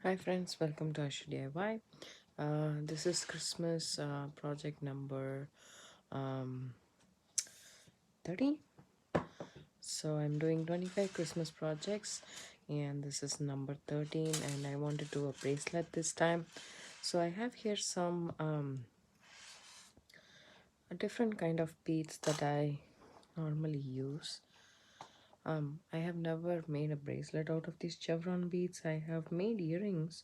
Hi friends, welcome to Aishudiy. This is Christmas project number um, 30. So I'm doing 25 Christmas projects and this is number 13 and I want to do a bracelet this time. So I have here some a different kind of beads that I normally use. I have never made a bracelet out of these chevron beads. I have made earrings,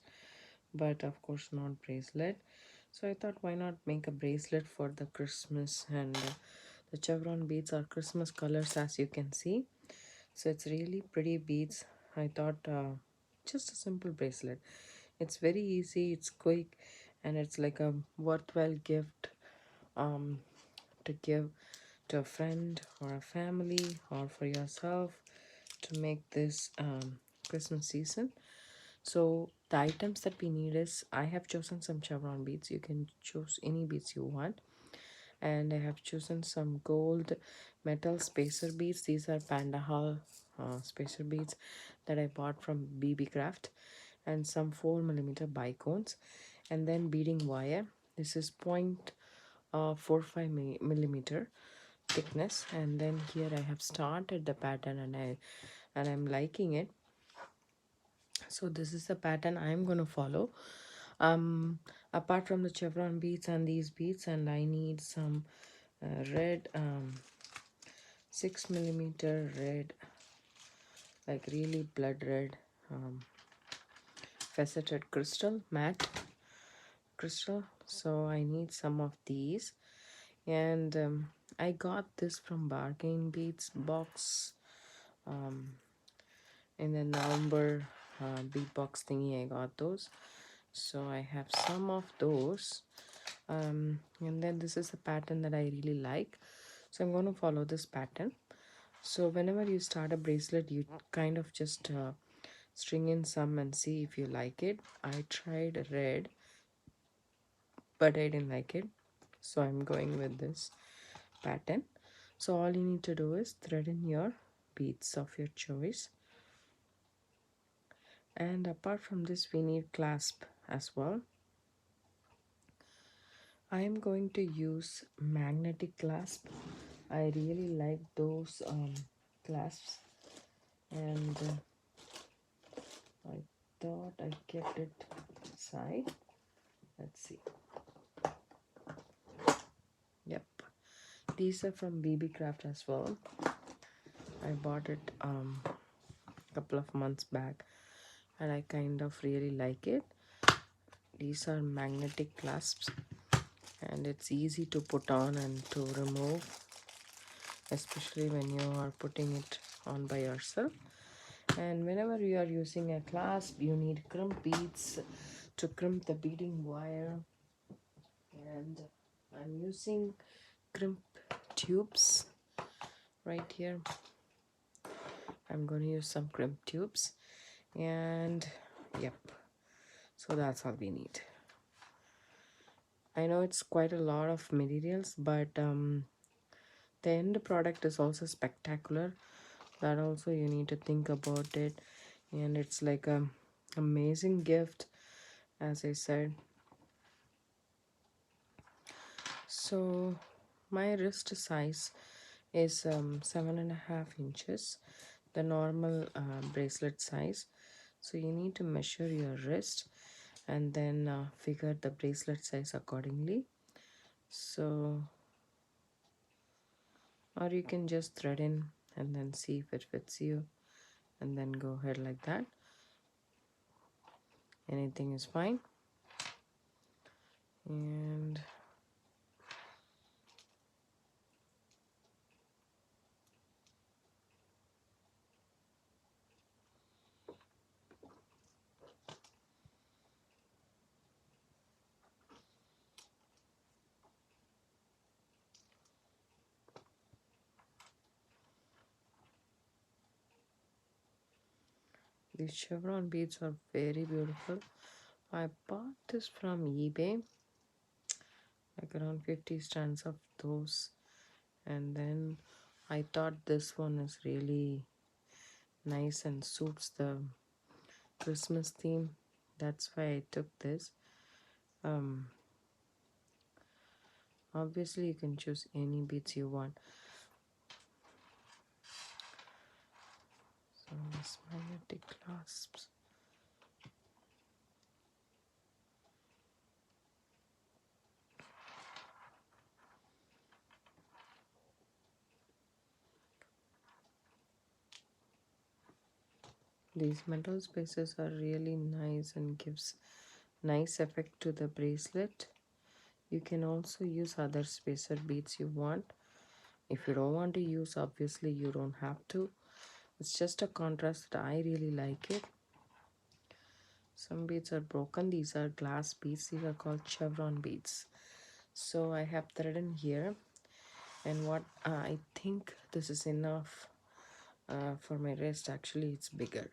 but of course not bracelet. So I thought, why not make a bracelet for the Christmas? And the chevron beads are Christmas colors, as you can see. So it's really pretty beads. I thought just a simple bracelet. It's very easy, it's quick, and it's like a worthwhile gift um, to give to a friend or a family or for yourself to make this Christmas season. So the items that we need is, I have chosen some chevron beads. You can choose any beads you want. And I have chosen some gold metal spacer beads. These are Panda Hall spacer beads that I bought from BB Craft, and some 4mm bicones, and then beading wire. This is 0.45 millimeter thickness, and then here I have started the pattern, and I'm liking it. So this is the pattern I'm going to follow. um Apart from the chevron beads and these beads, and I need some red 6mm red, like really blood red, faceted crystal, matte crystal. So I need some of these, and I got this from bargain beads box um in the November bead box thingy. I got those, so I have some of those. And then this is a pattern that I really like, so I'm going to follow this pattern. So whenever you start a bracelet, you kind of just string in some and see if you like it. I tried red, but I didn't like it, so I'm going with this pattern. So all you need to do is thread in your beads of your choice, and apart from this we need clasp as well. I am going to use magnetic clasp. I really like those clasps, and I thought I kept it inside. Let's see. Yep, these are from BB Craft as well. I bought it couple of months back, and I kind of really like it. These are magnetic clasps, and it's easy to put on and to remove, especially when you are putting it on by yourself. And whenever you are using a clasp, you need crimp beads to crimp the beading wire, and I'm using crimp tubes right here. I'm going to use some crimp tubes, and yep, so that's all we need. I know it's quite a lot of materials, but the end product is also spectacular. That also you need to think about it, and it's like a amazing gift, as I said. So my wrist size is 7.5 inches, the normal bracelet size. So you need to measure your wrist and then figure the bracelet size accordingly. So, or you can just thread in and then see if it fits you, and then go ahead like that. Anything is fine. And these chevron beads are very beautiful. I bought this from eBay, like around 50 strands of those, and then I thought this one is really nice and suits the Christmas theme. That's why I took this. Obviously you can choose any beads you want. So this magnetic clasps. These metal spaces are really nice and gives nice effect to the bracelet. You can also use other spacer beads you want. If you don't want to use, obviously you don't have to. It's just a contrast that I really like it. Some beads are broken. These are glass beads. These are called chevron beads. So I have thread in here, and what I think this is enough for my wrist. Actually, it's bigger.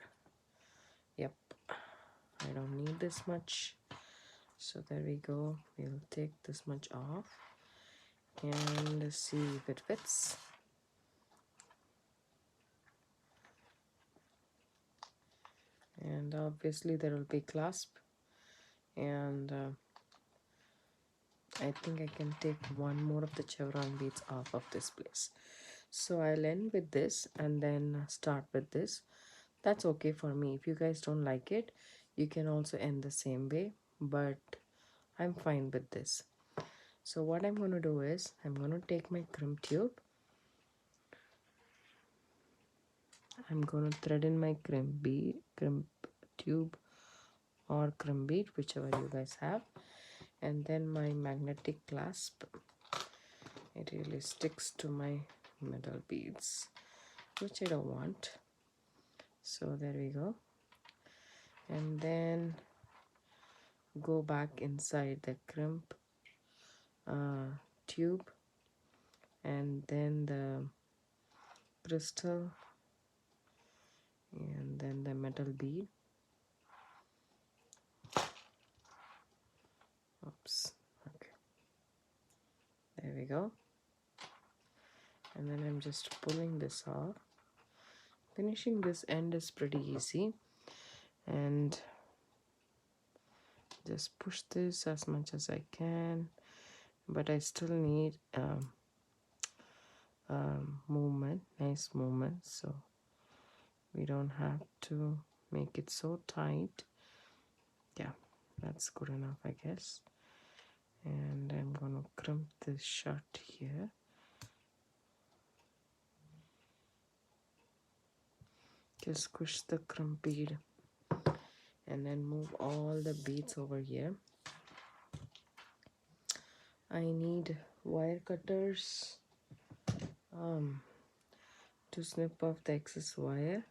Yep, I don't need this much. So there we go. We'll take this much off and see if it fits. And obviously there will be clasp, and I think I can take one more of the chevron beads off of this place. So I'll end with this and then start with this. That's okay for me. If you guys don't like it, you can also end the same way, but I'm fine with this. So what I'm going to do is I'm going to take my crimp tube. I'm going to thread in my crimp tube or crimp bead, whichever you guys have, and then my magnetic clasp. It really sticks to my metal beads, which I don't want. So there we go. And then go back inside the crimp tube, and then the crystal, and then the metal bead. Oops. Okay. There we go. And then I'm just pulling this off. Finishing this end is pretty easy, and just push this as much as I can, but I still need movement, nice movement, so we don't have to make it so tight. Yeah, that's good enough, I guess. And I'm gonna crimp this shut here. Just squish the crimp bead and then move all the beads over here. I need wire cutters to snip off the excess wire,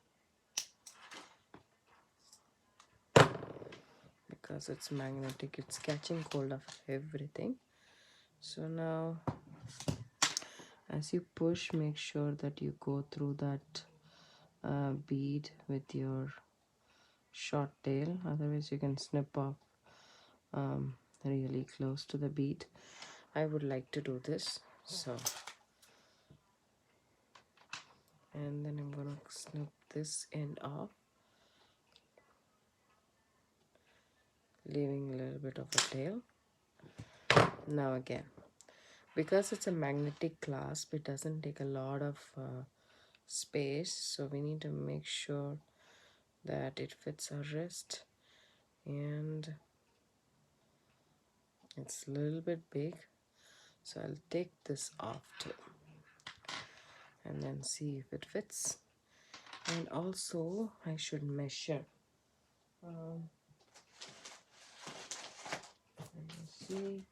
because it's magnetic, it's catching hold of everything. So now as you push, make sure that you go through that bead with your short tail, otherwise you can snip off really close to the bead. I would like to do this, so, and then I'm gonna snip this end off, leaving a little bit of a tail. Now again, because it's a magnetic clasp, it doesn't take a lot of space, so we need to make sure that it fits our wrist, and it's a little bit big, so I'll take this off too and then see if it fits. And also I should measure. Let me see.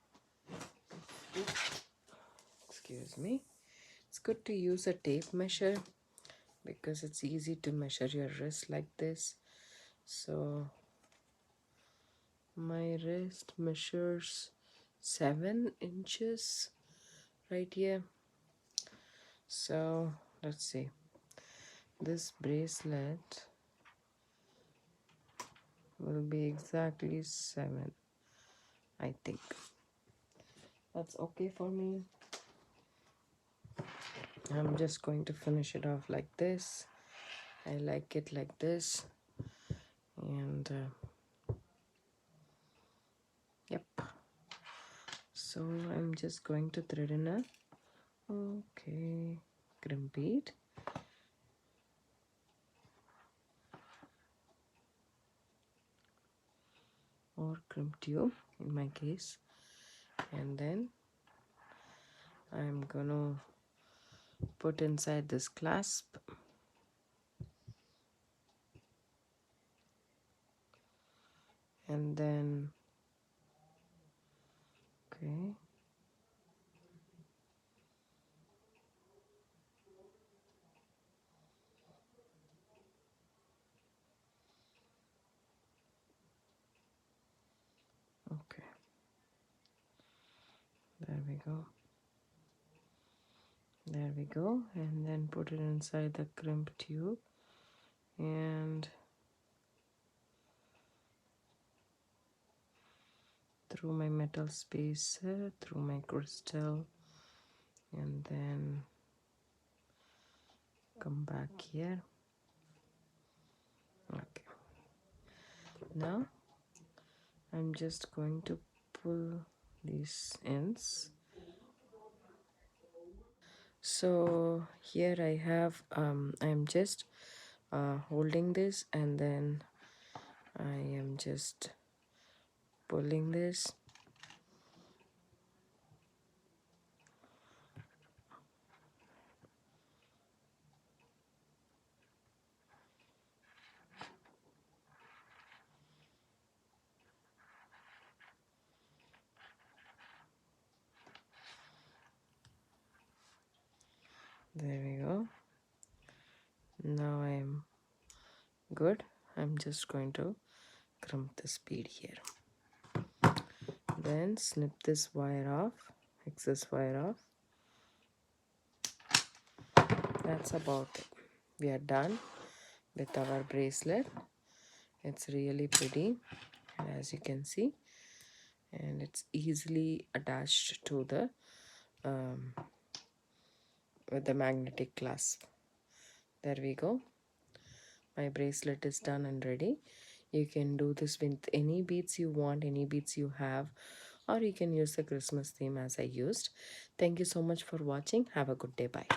Excuse me. It's good to use a tape measure because it's easy to measure your wrist like this. So my wrist measures 7 inches right here. So let's see. This bracelet will be exactly 7, I think. That's okay for me. I'm just going to finish it off like this. I like it like this, and So I'm just going to thread in a crimp bead. Or crimp tube in my case, and then I'm gonna put inside this clasp, and then okay, okay, there we go, there we go, and then put it inside the crimp tube, and through my metal spacer, through my crystal, and then come back here. Okay, now I'm just going to pull these ends. So here I have I'm just holding this, and then I am just pulling this. There we go. Now I'm good. I'm just going to crimp this bead here, then snip this wire off, excess wire off. That's about it. We are done with our bracelet. It's really pretty, as you can see, and it's easily attached to the with the magnetic clasp. There we go. My bracelet is done and ready. You can do this with any beads you want, any beads you have, or you can use the Christmas theme as I used. Thank you so much for watching. Have a good day. Bye.